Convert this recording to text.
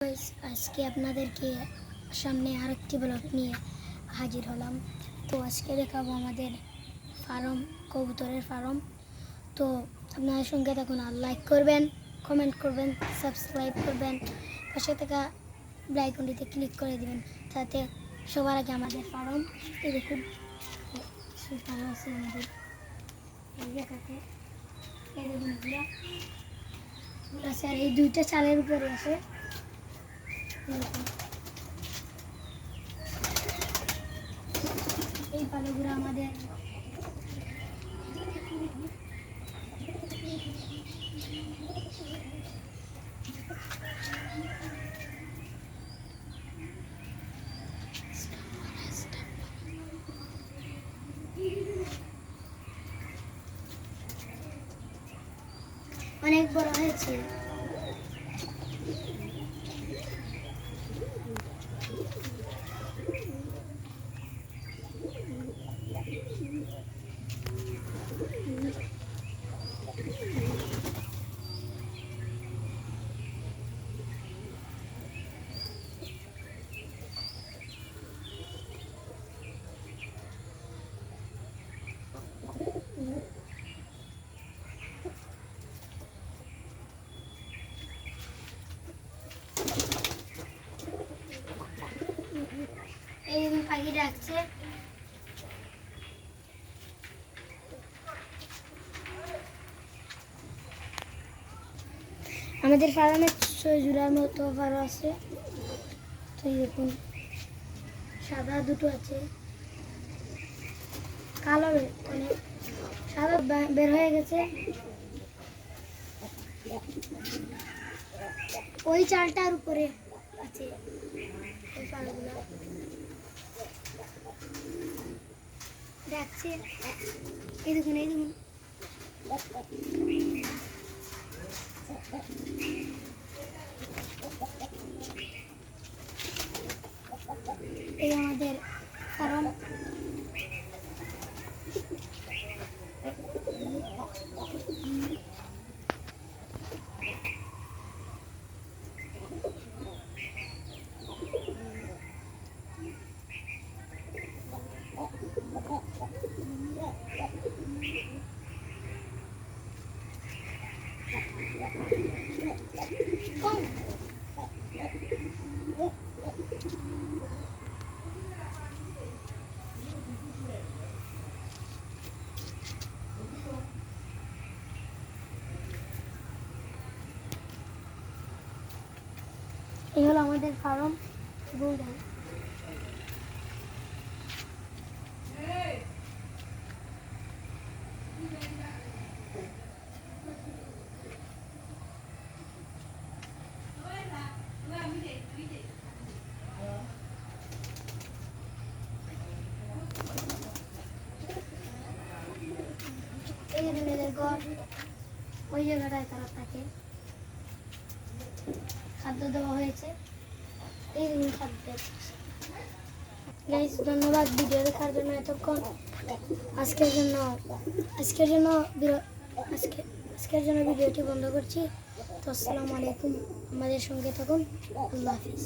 আজকে আপনাদেরকে সামনে আরেকটি ব্লগ নিয়ে হাজির হলাম। তো আজকে দেখাবো আমাদের ফার্ম, কবুতরের ফার্ম। তো আপনাদের সঙ্গে থাকুন, আর লাইক করবেন, কমেন্ট করবেন, সাবস্ক্রাইব করবেন, পাশে থাকা বেল আইকনটিতে ক্লিক করে দেবেন, যাতে সবার আগে আমাদের ফার্ম দেখুন। ভালো আছে আমাদের এই জায়গাতে, এই দেখুন আর এই দুইটা চালের উপরে আছে। এই পালগুলো আমাদের অনেক বড় হয়েছে। এই পাখি ডাকছে। আমাদের ফার্মে 6 জোড়ার মতো ফার্ম আছে। তো দেখুন, সাদা দুটো আছে, কালো অনেক, সাদা বের হয়ে গেছে। ওই চালটার উপরে আছে ওই ফার্মগুলো দেখছে। এই দেখুন, এই দেখুন, এই আমাদের ফার্ম। এই হলো আমাদের ফার্ম। ওই জায়গাটায় তারা থাকে, খাদ্য দেওয়া হয়েছে। এই খাদ্য। গাইস, ধন্যবাদ ভিডিও দেখার জন্য এতক্ষণ। আজকের জন্য ভিডিওটি বন্ধ করছি। তো আসসালামু আলাইকুম, আমাদের সঙ্গে থাকুন। আল্লাহ হাফিজ।